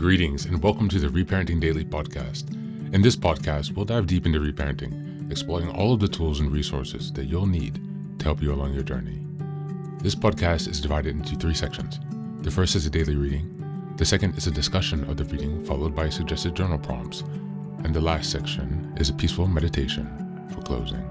Greetings and welcome to the Reparenting Daily podcast. In this podcast, we'll dive deep into reparenting, exploring all of the tools and resources that you'll need to help you along your journey. This podcast is divided into 3 sections. The first is a daily reading. The second is a discussion of the reading followed by suggested journal prompts. And the last section is a peaceful meditation for closing.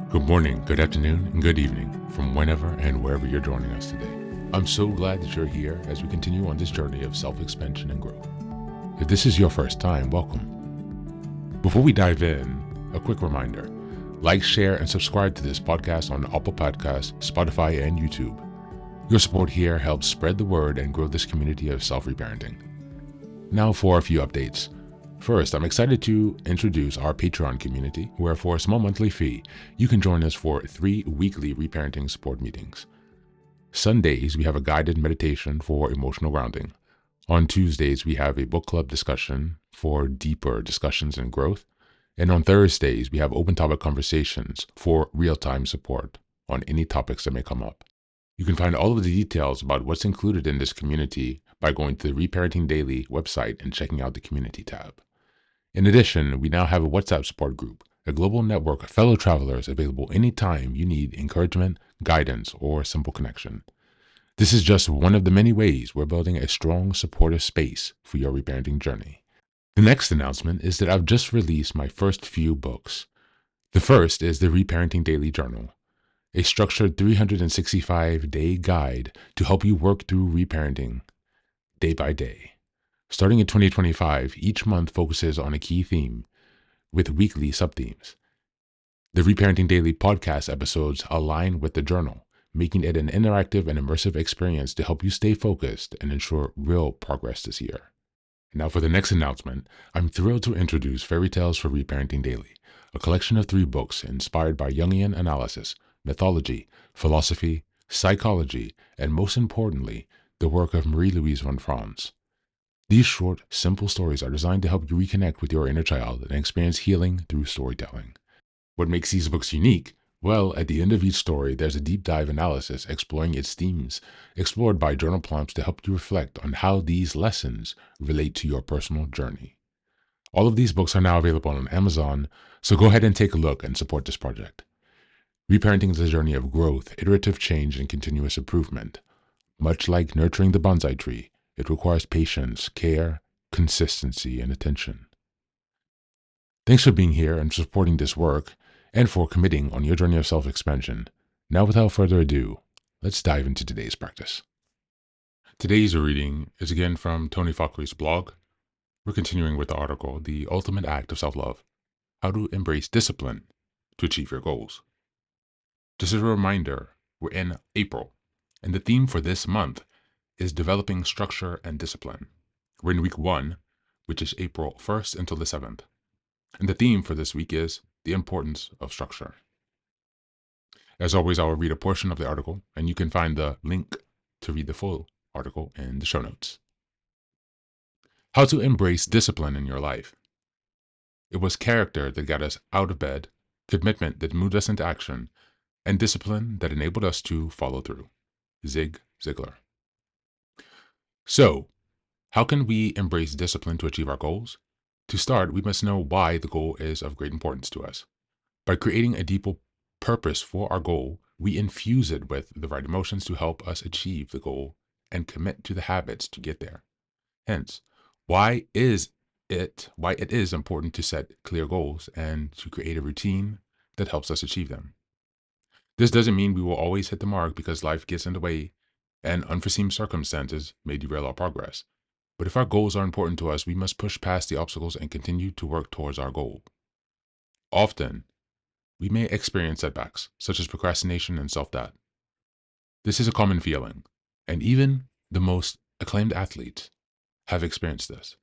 Good morning, good afternoon, and good evening from whenever and wherever you're joining us today. I'm so glad that you're here as we continue on this journey of self-expansion and growth. If this is your first time, welcome. Before we dive in, a quick reminder. Like, share, and subscribe to this podcast on Apple Podcasts, Spotify, and YouTube. Your support here helps spread the word and grow this community of self-reparenting. Now for a few updates. First, I'm excited to introduce our Patreon community, where for a small monthly fee, you can join us for 3 weekly reparenting support meetings. Sundays, we have a guided meditation for emotional grounding. On Tuesdays, we have a book club discussion for deeper discussions and growth. And on Thursdays, we have open topic conversations for real-time support on any topics that may come up. You can find all of the details about what's included in this community by going to the Reparenting Daily website and checking out the community tab. In addition, we now have a WhatsApp support group, a global network of fellow travelers available anytime you need encouragement, guidance, or simple connection. This is just one of the many ways we're building a strong, supportive space for your reparenting journey. The next announcement is that I've just released my first few books. The first is the Reparenting Daily Journal, a structured 365-day guide to help you work through reparenting day by day. Starting in 2025, each month focuses on a key theme with weekly sub-themes. The Reparenting Daily podcast episodes align with the journal, making it an interactive and immersive experience to help you stay focused and ensure real progress this year. Now for the next announcement, I'm thrilled to introduce Fairy Tales for Reparenting Daily, a collection of 3 books inspired by Jungian analysis, mythology, philosophy, psychology, and most importantly, the work of Marie-Louise von Franz. These short, simple stories are designed to help you reconnect with your inner child and experience healing through storytelling. What makes these books unique? Well, at the end of each story, there's a deep dive analysis exploring its themes, explored by journal prompts to help you reflect on how these lessons relate to your personal journey. All of these books are now available on Amazon, so go ahead and take a look and support this project. Reparenting is a journey of growth, iterative change, and continuous improvement. Much like nurturing the bonsai tree, it requires patience, care, consistency, and attention. Thanks for being here and supporting this work, and for committing on your journey of self-expansion. Now, without further ado, let's dive into today's practice. Today's reading is again from Tony Fauque's blog. We're continuing with the article, The Ultimate Act of Self-Love, How to Embrace Discipline to Achieve Your Goals. Just as a reminder, we're in April, and the theme for this month is developing structure and discipline. We're in week 1, which is April 1st until the 7th. And the theme for this week is the importance of structure. As always, I will read a portion of the article, and you can find the link to read the full article in the show notes. How to embrace discipline in your life. It was character that got us out of bed, commitment that moved us into action, and discipline that enabled us to follow through. Zig Ziglar. So, how can we embrace discipline to achieve our goals? To start, we must know why the goal is of great importance to us. By creating a deeper purpose for our goal, we infuse it with the right emotions to help us achieve the goal and commit to the habits to get there. Hence, why it is important to set clear goals and to create a routine that helps us achieve them. This doesn't mean we will always hit the mark because life gets in the way and unforeseen circumstances may derail our progress. But if our goals are important to us, we must push past the obstacles and continue to work towards our goal. Often, we may experience setbacks, such as procrastination and self-doubt. This is a common feeling, and even the most acclaimed athletes have experienced this.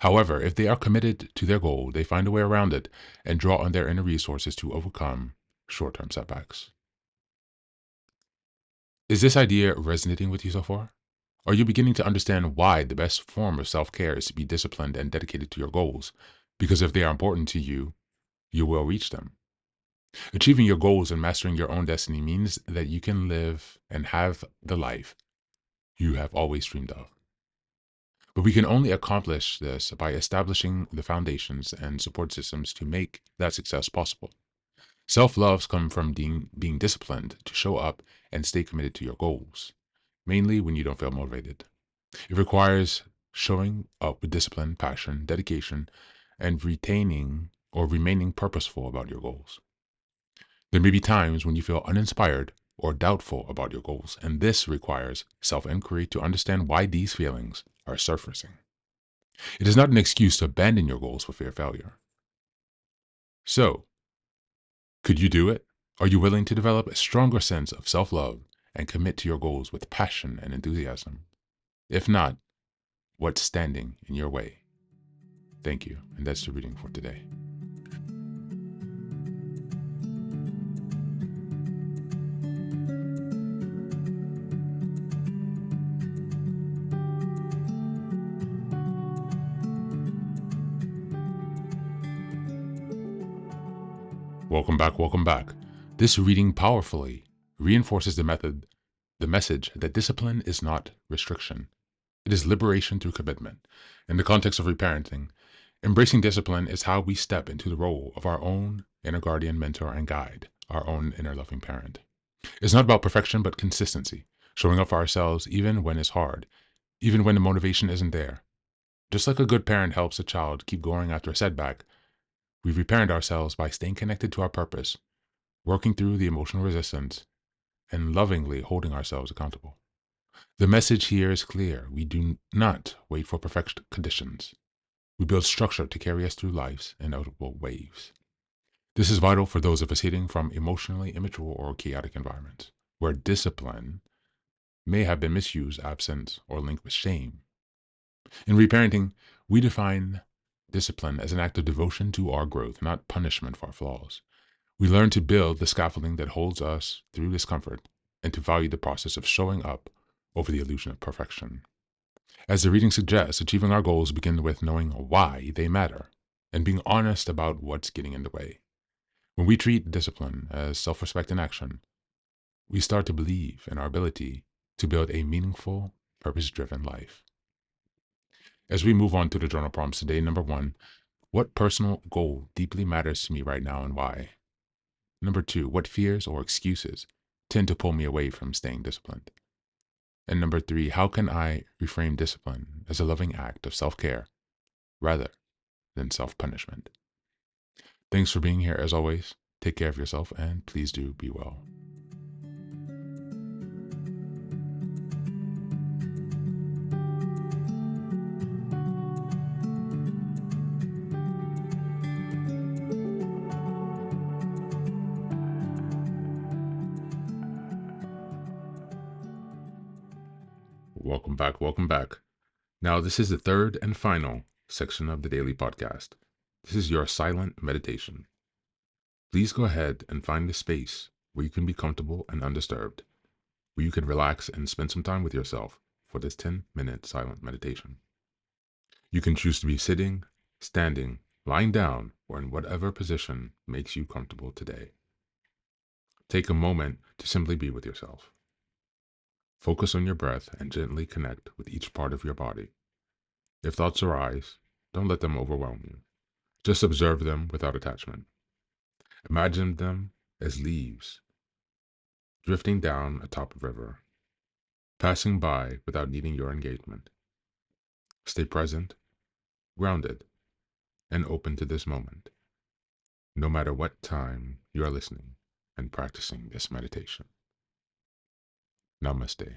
However, if they are committed to their goal, they find a way around it and draw on their inner resources to overcome short-term setbacks. Is this idea resonating with you so far? Are you beginning to understand why the best form of self-care is to be disciplined and dedicated to your goals? Because if they are important to you, you will reach them. Achieving your goals and mastering your own destiny means that you can live and have the life you have always dreamed of. But we can only accomplish this by establishing the foundations and support systems to make that success possible. Self-love comes from being disciplined to show up and stay committed to your goals, mainly when you don't feel motivated. It requires showing up with discipline, passion, dedication, and retaining or remaining purposeful about your goals. There may be times when you feel uninspired or doubtful about your goals, and this requires self-inquiry to understand why these feelings are surfacing. It is not an excuse to abandon your goals for fear of failure. So, could you do it? Are you willing to develop a stronger sense of self-love and commit to your goals with passion and enthusiasm? If not, what's standing in your way? Thank you, and that's the reading for today. Welcome back, welcome back. This reading powerfully reinforces the message that discipline is not restriction. It is liberation through commitment. In the context of reparenting, embracing discipline is how we step into the role of our own inner guardian, mentor, and guide, our own inner loving parent. It's not about perfection, but consistency, showing up for ourselves even when it's hard, even when the motivation isn't there. Just like a good parent helps a child keep going after a setback, we reparent ourselves by staying connected to our purpose, working through the emotional resistance, and lovingly holding ourselves accountable. The message here is clear. We do not wait for perfect conditions. We build structure to carry us through life's inevitable waves. This is vital for those of us healing from emotionally immature or chaotic environments, where discipline may have been misused, absent, or linked with shame. In reparenting, we define discipline as an act of devotion to our growth, not punishment for our flaws. We learn to build the scaffolding that holds us through discomfort and to value the process of showing up over the illusion of perfection. As the reading suggests, achieving our goals begins with knowing why they matter and being honest about what's getting in the way. When we treat discipline as self-respect in action, we start to believe in our ability to build a meaningful, purpose-driven life. As we move on to the journal prompts today, number 1, what personal goal deeply matters to me right now and why? Number 2, what fears or excuses tend to pull me away from staying disciplined? And number 3, how can I reframe discipline as a loving act of self-care rather than self-punishment? Thanks for being here as always. Take care of yourself and please do be well. Welcome back, welcome back. Now, this is the third and final section of the daily podcast. This is your silent meditation. Please go ahead and find a space where you can be comfortable and undisturbed, where you can relax and spend some time with yourself for this 10-minute silent meditation. You can choose to be sitting, standing, lying down, or in whatever position makes you comfortable today. Take a moment to simply be with yourself. Focus on your breath and gently connect with each part of your body. If thoughts arise, don't let them overwhelm you. Just observe them without attachment. Imagine them as leaves drifting down atop a river, passing by without needing your engagement. Stay present, grounded, and open to this moment, no matter what time you are listening and practicing this meditation. Namaste.